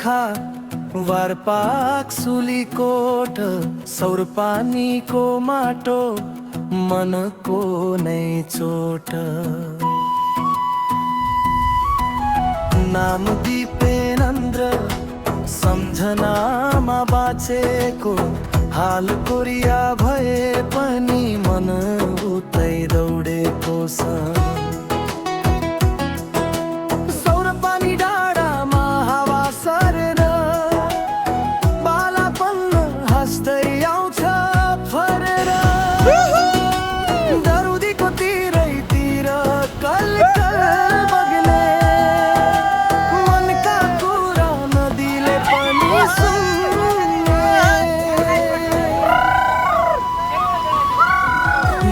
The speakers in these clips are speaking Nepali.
पाखा वारपाक सुलीकोट सौर पानीको माटो मनको नै चोट नाम दिपेन्द्र सम्झनामा बाँचेको हाल कोरिया भए पनि मन उतै दौडेको छ सौर पानी डाँडामा हावा सरेर बालापन हाँस्दै आउँछ फरेर दरुदीको तिरैतिर कलकल बग्ने मनका कुरा नदीले पनि सुन्ने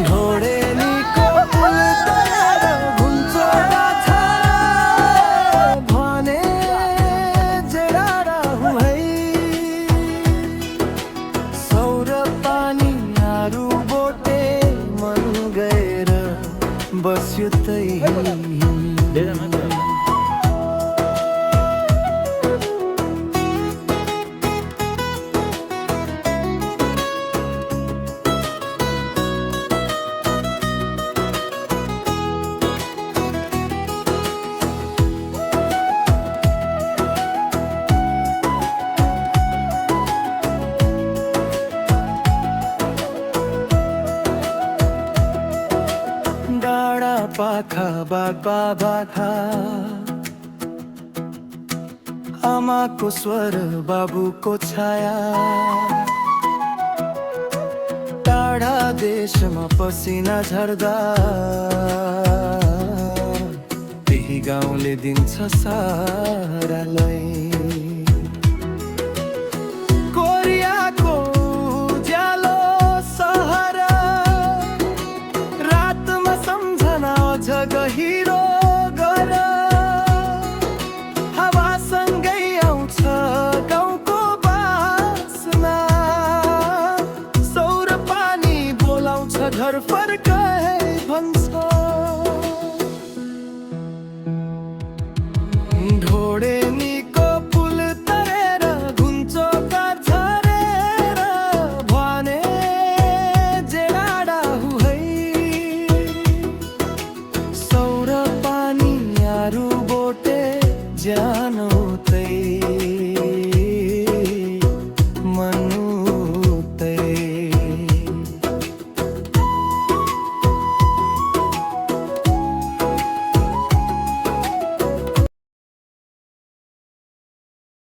ढोडेलीको पुल तरेर घुम्चोडा छ भने जेडाडा हुँ सौर पानी आरू बोटे मन गएर बस्यो त्यही डाँडा पाखा बाबा बाखा आमाको स्वर बाबुको छाया टाढा देशमा पसिना झर्दा त्यही गाउँले दिन्छ सारालाई